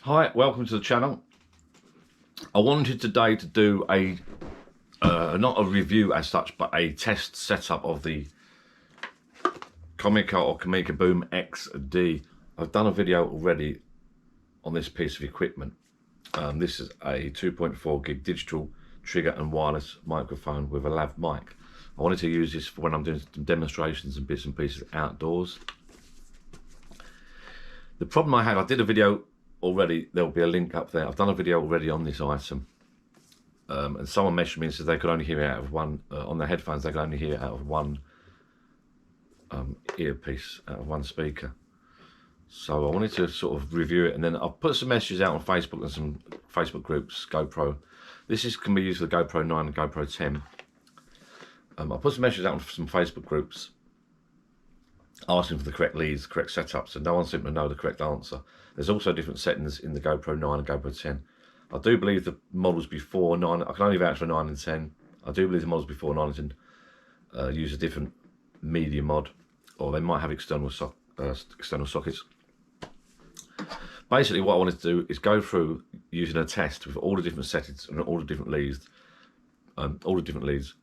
Hi, welcome to the channel. I wanted today to do a not a review as such, but a test setup of the Comica Boom X D. I've done a video already on this piece of equipment. This is a 2.4 gig digital trigger and wireless microphone with a lav mic. I wanted to use this for when I'm doing some demonstrations and bits and pieces outdoors. The problem I had, I did a video already, there'll be a link up there. I've done a video already on this item, and someone messaged me and said they could only hear it out of one, on their headphones they could only hear it out of one earpiece, out of one speaker. So I wanted to sort of review it, and then I'll put some messages out on Facebook and some Facebook groups, GoPro. This can be used for the GoPro 9 and GoPro 10. I'll put some messages out on some Facebook groups asking for the correct leads, correct setups, and no one seemed to know the correct answer. There's also different settings in the GoPro 9 and GoPro 10. I do believe the models before 9, I can only vouch for 9 and 10. I do believe the models before 9 and 10 use a different media mod, or they might have external sockets. Basically what I wanted to do is go through using a test with all the different settings and all the different leads,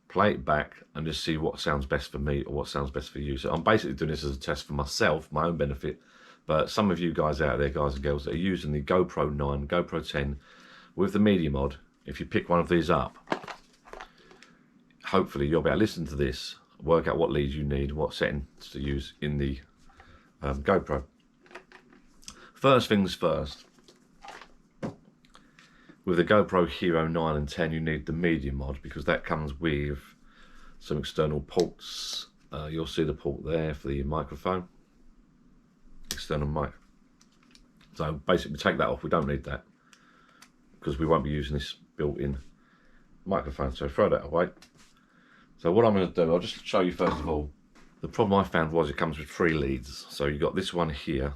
play it back and just see what sounds best for me or what sounds best for you. So I'm basically doing this as a test for myself, my own benefit, but some of you guys out there, guys and girls, that are using the GoPro 9, GoPro 10 with the media mod, if you pick one of these up, hopefully you'll be able to listen to this, work out what leads you need, what settings to use in the GoPro. First things first, with the GoPro Hero 9 and 10 you need the media mod, because that comes with some external ports. You'll see the port there for the microphone, external mic. So basically take that off, we don't need that because we won't be using this built-in microphone, so throw that away. So what I'm going to do, I'll just show you first of all, the problem I found was it comes with 3 leads. So you've got this one here,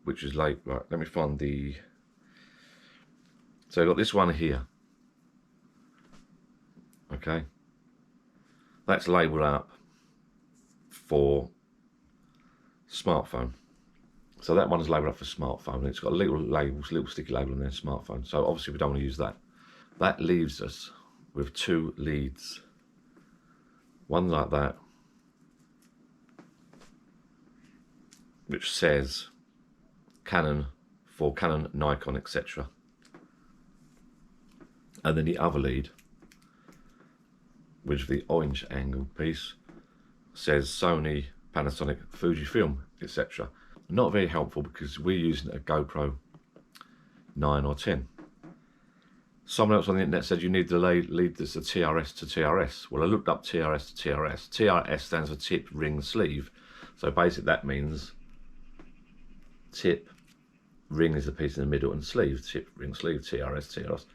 which is right, let me find the, so I've got this one here, okay, that's labelled up for smartphone. So that one is labelled up for smartphone, and it's got a little labels, little sticky label on there, smartphone. So obviously we don't want to use that. That leaves us with 2 leads, one like that, which says Canon, for Canon, Nikon, etc. And then the other lead, which the orange angle piece, says Sony, Panasonic, Fujifilm, etc. Not very helpful because we're using a GoPro 9 or 10. Someone else on the internet said you need the lead that's a TRS to TRS. Well, I looked up TRS to TRS. TRS stands for tip, ring, sleeve. So basically that means tip, ring is the piece in the middle, and sleeve, tip, ring, sleeve, TRS, TRS.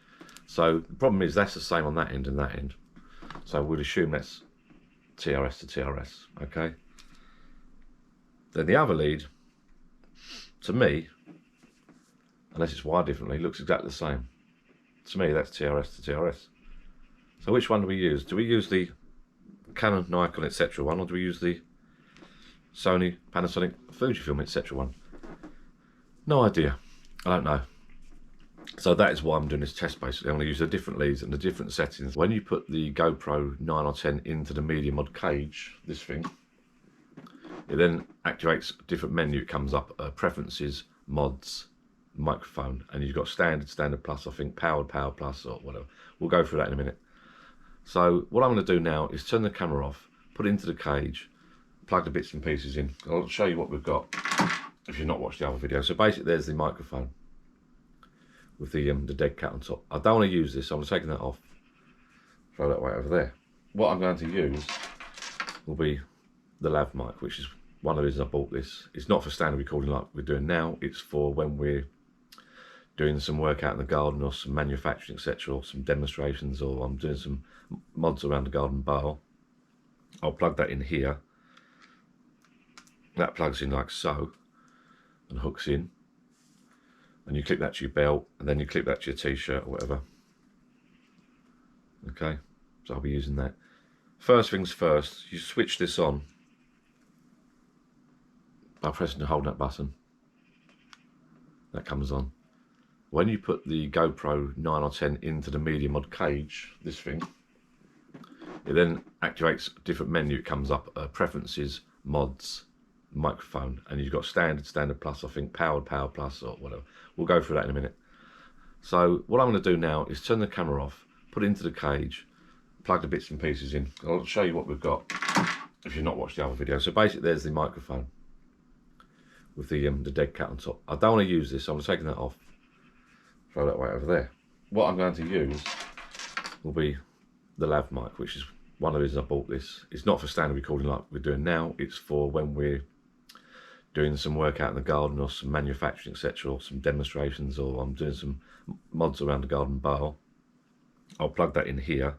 So the problem is that's the same on that end and that end. So we'll assume that's TRS to TRS, okay? Then the other lead, to me, unless it's wired differently, looks exactly the same. To me, that's TRS to TRS. So which one do we use? Do we use the Canon, Nikon, etc. one, or do we use the Sony, Panasonic, Fujifilm, etc. one? No idea. I don't know. So that is why I'm doing this test basically. I'm going to use the different leads and the different settings. When you put the GoPro 9 or 10 into the media mod cage, this thing, it then activates a different menu. It comes up, preferences, mods, microphone, and you've got standard plus, I think, power plus, or whatever. We'll go through that in a minute. So what I'm going to do now is turn the camera off, put it into the cage, plug the bits and pieces in. I'll show you what we've got if you've not watched the other video. So basically there's the microphone with the dead cat on top. I don't want to use this, so I'm taking that off, throw that way over there. What I'm going to use will be the lav mic, which is one of the reasons I bought this. It's not for standard recording like we're doing now, it's for when we're doing some work out in the garden or some manufacturing, etc., or some demonstrations, or I'm doing some mods around the garden bar. I'll plug that in here. That plugs in like so and hooks in, and you clip that to your belt, and then you clip that to your t-shirt or whatever. Okay, so I'll be using that. First things first, you switch this on by pressing and holding that button. That comes on. when you put the GoPro 9 or 10 into the media mod cage, this thing, it then activates a different menu. It comes up, preferences, mods, microphone, and you've got standard plus, I think, powered, power plus, or whatever. We'll go through that in a minute. So what I'm going to do now is turn the camera off, put it into the cage, plug the bits and pieces in. I'll show you what we've got if you've not watched the other video. So basically there's the microphone with the dead cat on top. I don't want to use this, so I'm taking that off, throw that way over there. What I'm going to use will be the lav mic, which is one of the reasons I bought this. It's not for standard recording like we're doing now, it's for when we're doing some work out in the garden or some manufacturing, etc., or some demonstrations, or I'm doing some mods around the garden bar. I'll plug that in here.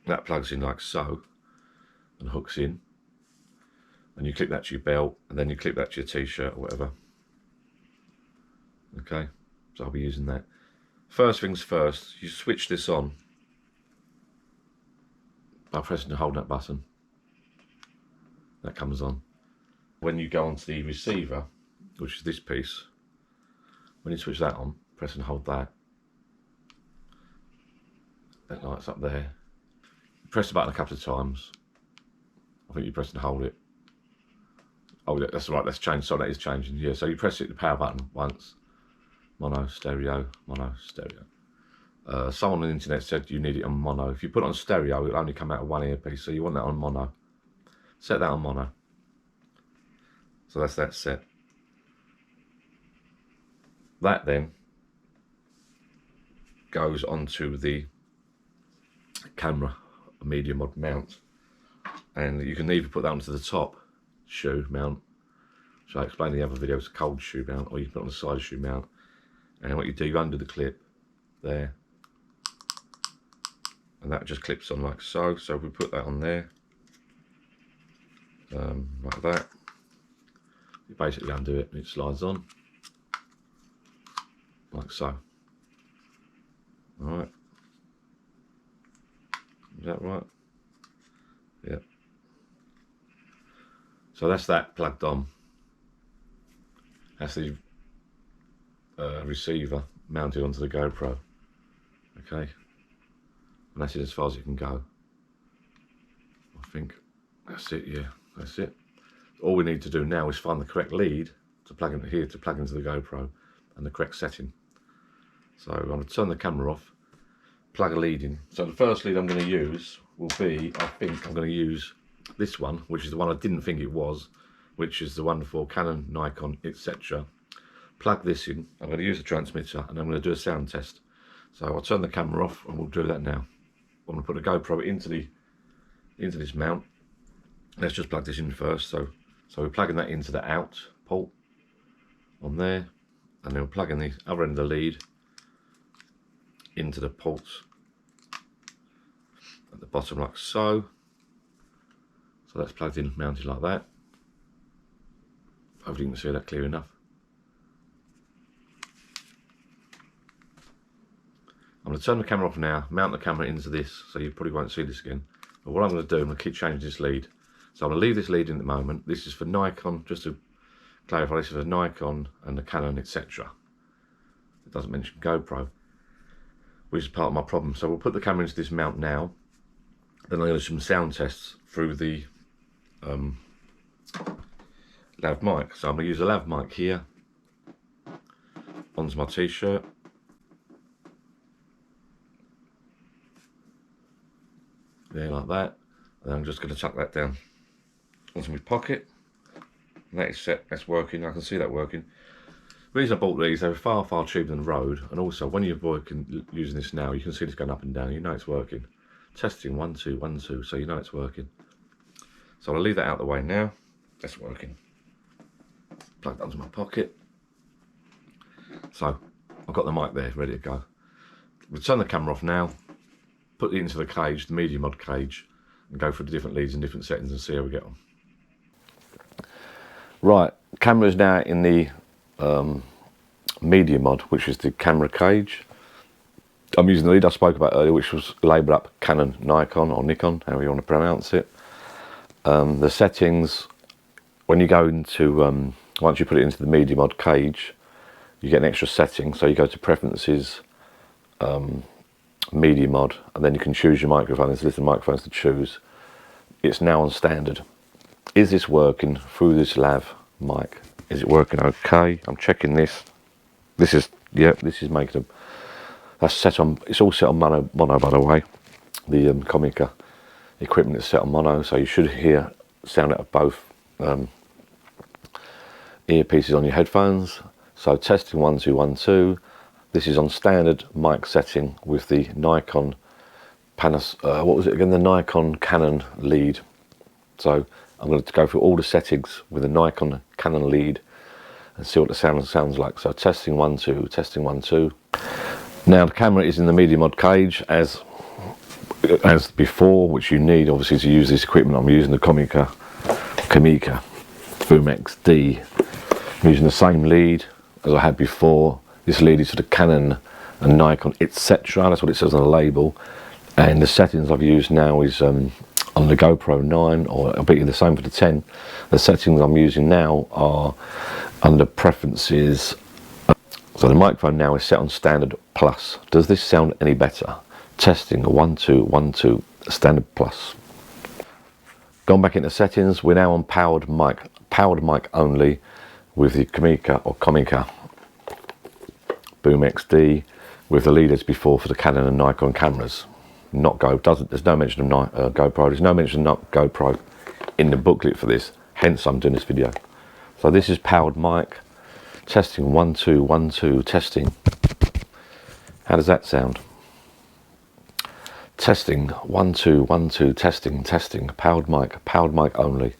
That plugs in like so and hooks in, and you clip that to your belt, and then you clip that to your t-shirt or whatever. Okay, so I'll be using that. First things first, you switch this on by pressing and holding that button. That comes on. When you go onto the receiver, which is this piece, when you switch that on, press and hold that. That light's up there. Press the button a couple of times. I think you press and hold it. Oh, that's right, that's changed. So that is changing. Yeah, so you press it, the power button once. Mono, stereo, mono, stereo. Someone on the internet said you need it on mono. If you put it on stereo, it'll only come out of one earpiece, so you want that on mono. Set that on mono. So that's that set. That then goes onto the camera media mod mount, and you can either put that onto the top shoe mount, so I explained in the other video, it's a cold shoe mount, or you can put it on the side shoe mount. And what you do, you undo the clip there, and that just clips on like so. So we put that on there, like that. You basically undo it and it slides on like so. Alright, is that right? Yeah. So that's that plugged on. That's the receiver mounted onto the GoPro. Okay, and that's it as far as it can go. I think that's it. Yeah, that's it. All we need to do now is find the correct lead to plug into here, to plug into the GoPro, and the correct setting. So I'm going to turn the camera off, plug a lead in. So the first lead I'm going to use will be, I think I'm going to use this one, which is the one I didn't think it was, which is the one for Canon, Nikon, etc. Plug this in. I'm going to use the transmitter, and I'm going to do a sound test. So I'll turn the camera off, and we'll do that now. I'm going to put the GoPro into this mount. Let's just plug this in first. So we're plugging that into the out port on there, and then we're plugging the other end of the lead into the ports at the bottom like so. So that's plugged in, mounted like that. Hopefully you can see that clear enough. I'm going to turn the camera off now, mount the camera into this, so you probably won't see this again. But what I'm going to do, I'm going to keep changing this lead. So I'm going to leave this lead in at the moment. This is for Nikon, just to clarify, this is for Nikon and the Canon, etc. It doesn't mention GoPro, which is part of my problem. So we'll put the camera into this mount now. Then I'll do some sound tests through the lav mic. So I'm going to use a lav mic here onto my t-shirt. There, like that. And then I'm just going to tuck that down onto my pocket. And that is set, that's working, I can see that working. The reason I bought these, they're far cheaper than the Rode, and also when you're working using this now, you can see this going up and down, you know it's working. Testing 1 2 1 2, so you know it's working. So I'll leave that out of the way now. That's working. Plug that onto my pocket. So I've got the mic there ready to go. We'll turn the camera off now, put it into the cage, the media mod cage, and go through the different leads and different settings and see how we get on. Right, camera's now in the media mod, which is the camera cage. I'm using the lead I spoke about earlier, which was labelled up Canon, Nikon, or Nikon, however you want to pronounce it. The settings, when you go into, once you put it into the media mod cage, you get an extra setting. So you go to preferences, media mod, and then you can choose your microphone. There's a list of microphones to choose. It's now on standard. Is this working through this lav mic? Is it working okay? I'm checking this. This is, yeah, this is making a, that's set on, it's all set on mono by the way. The Comica equipment is set on mono, so you should hear sound out of both earpieces on your headphones. So testing 1 2 1 2. This is on standard mic setting with the Nikon what was it again? The Nikon Canon lead. So I'm going to go through all the settings with the Nikon Canon lead and see what the sounds like. So testing 1 2, testing 1 2. Now the camera is in the media mod cage as before, which you need obviously to use this equipment. I'm using the Comica Boom X D. I'm using the same lead as I had before. This lead is for the Canon and Nikon, etc. That's what it says on the label. And the settings I've used now is on the GoPro 9, or I'll bet you the same for the 10. The settings I'm using now are under preferences. So the microphone now is set on standard plus. Does this sound any better? Testing 1 2 1 2, standard plus. Gone back into settings, we're now on powered mic only with the Comica Boom X D with the lead as before for the Canon and Nikon cameras. Not there's no mention of GoPro. There's no mention of GoPro in the booklet for this. Hence, I'm doing this video. So this is powered mic. Testing 1 2 1 2. Testing. How does that sound? Testing 1 2 1 2. Testing. Powered mic only.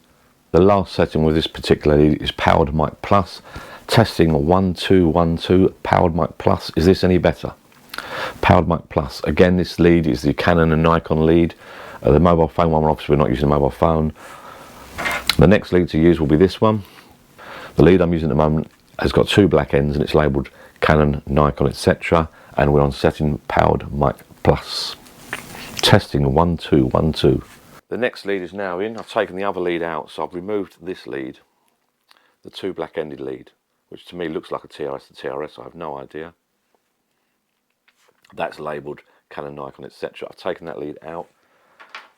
The last setting with this particular lead is powered mic plus. Testing 1 2 1 2. Powered mic plus. Is this any better? Powered mic plus. Again, this lead is the Canon and Nikon lead. The mobile phone one, obviously we're not using a mobile phone. The next lead to use will be this one. The lead I'm using at the moment has got 2 black ends and it's labelled Canon, Nikon, etc. And we're on setting powered mic plus. Testing 1 2 1 2. The next lead is now in. I've taken the other lead out, so I've removed this lead, the 2 black-ended lead, which to me looks like a TRS to TRS. I have no idea. That's labelled Canon, Nikon, etc. I've taken that lead out.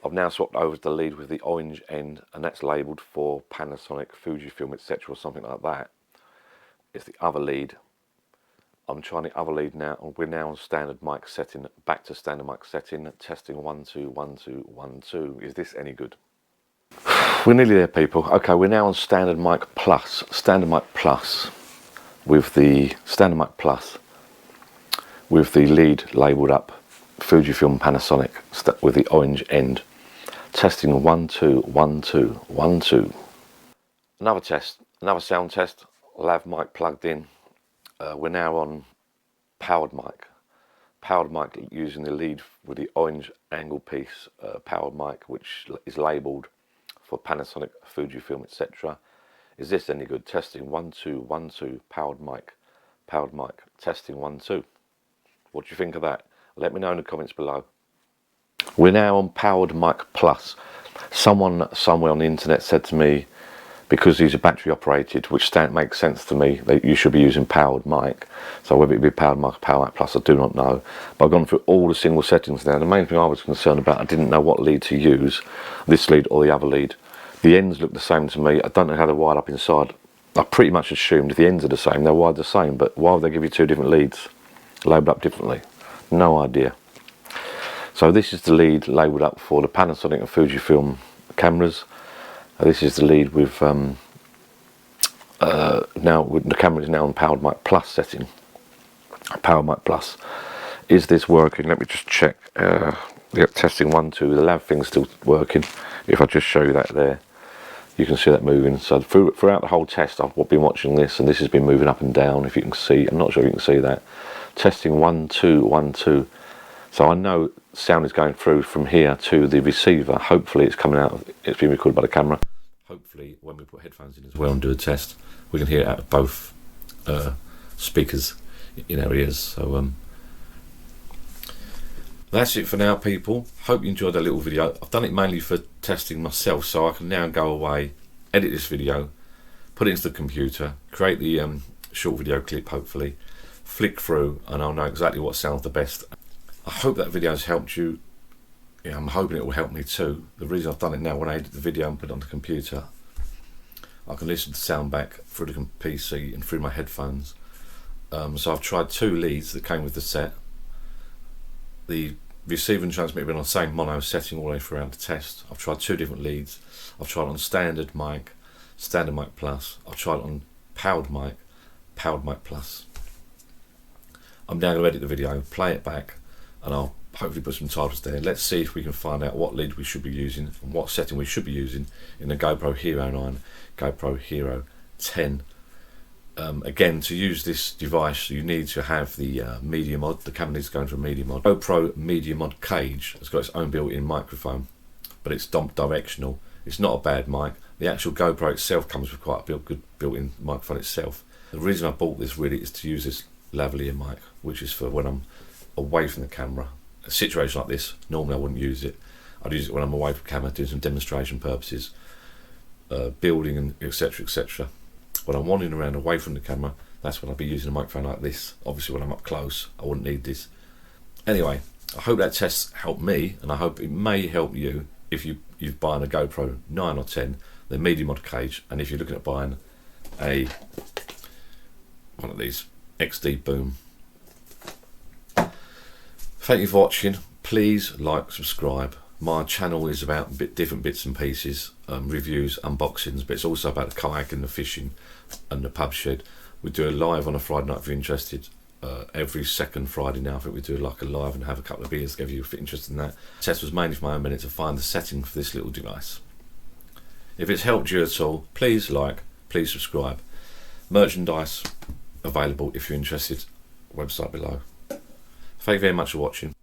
I've now swapped over to the lead with the orange end, and that's labelled for Panasonic, Fujifilm, etc. or something like that. It's the other lead. I'm trying the other lead now, and we're now on standard mic setting, back to standard mic setting, testing 1 2 1 2 1 2. Is this any good? We're nearly there, people. Okay, we're now on standard mic plus with the standard mic plus with the lead labelled up Fujifilm Panasonic with the orange end. Testing 1 2 1 2 1 2. Another test, another sound test. Lav mic plugged in. We're now on powered mic using the lead with the orange angle piece, powered mic, which is labelled for Panasonic, Fujifilm, etc. Is this any good? Testing 1 2 1 2. Powered mic, testing 1 2. What do you think of that? Let me know in the comments below. We're now on powered mic plus. Someone somewhere on the internet said to me, because these are battery operated, which makes sense to me, that you should be using powered mic. So whether it be powered mic or powered mic plus, I do not know. But I've gone through all the single settings now. The main thing I was concerned about, I didn't know what lead to use, this lead or the other lead. The ends look the same to me. I don't know how they're wired up inside. I pretty much assumed if the ends are the same, they're wired the same. But why would they give you 2 different leads labelled up differently? No idea. So this is the lead labelled up for the Panasonic and Fujifilm cameras. This is the lead with now the camera is now on powered mic plus setting. Powered mic plus. Is this working? Let me just check. Yep, testing 1 2. The lav thing's still working. If I just show you that there, you can see that moving. So throughout the whole test, I've been watching this, and this has been moving up and down. If you can see, I'm not sure if you can see that. Testing 1 2 1 2. So I know sound is going through from here to the receiver. Hopefully it's coming out, it's being recorded by the camera. Hopefully when we put headphones in as well and do a test, we can hear it out of both speakers in our ears. So that's it for now, people. Hope you enjoyed that little video. I've done it mainly for testing myself, so I can now go away, edit this video, put it into the computer, create the short video clip, hopefully, flick through and I'll know exactly what sounds the best. I hope that video has helped you. Yeah, I'm hoping it will help me too. The reason I've done it now, when I edit the video and put it on the computer, I can listen to sound back through the PC and through my headphones. So I've tried 2 leads that came with the set. The receiver and transmitter have been on the same mono setting all the way throughout the test. I've tried 2 different leads. I've tried on standard mic plus. I've tried on powered mic plus. I'm now going to edit the video, play it back, and I'll hopefully put some titles there. Let's see if we can find out what lead we should be using and what setting we should be using in the GoPro Hero 9, GoPro Hero 10. Again, to use this device you need to have the media mod. The camera needs to go into a media mod. GoPro Media Mod Cage has got its own built-in microphone, but it's directional. It's not a bad mic. The actual GoPro itself comes with quite a good built-in microphone itself. The reason I bought this really is to use this lavalier mic, which is for when I'm away from the camera. A situation like this, normally I wouldn't use it. I'd use it when I'm away from camera, doing some demonstration purposes, building and etc, etc. When I'm wandering around away from the camera, that's when I'd be using a microphone like this. Obviously when I'm up close, I wouldn't need this. Anyway, I hope that test helped me, and I hope it may help you if you're buying a GoPro 9 or 10, the Media Mod Cage, and if you're looking at buying one of these XD Boom. Thank you for watching. Please like, subscribe. My channel is about different bits and pieces, reviews, unboxings, but it's also about the kayak and the fishing and the pub shed. We do a live on a Friday night if you're interested. Every second Friday now, I think we do like a live and have a couple of beers together if you're interested in that. The test was mainly for my own minute to find the setting for this little device. If it's helped you at all, please like, please subscribe. Merchandise available if you're interested. Website below. Thank you very much for watching.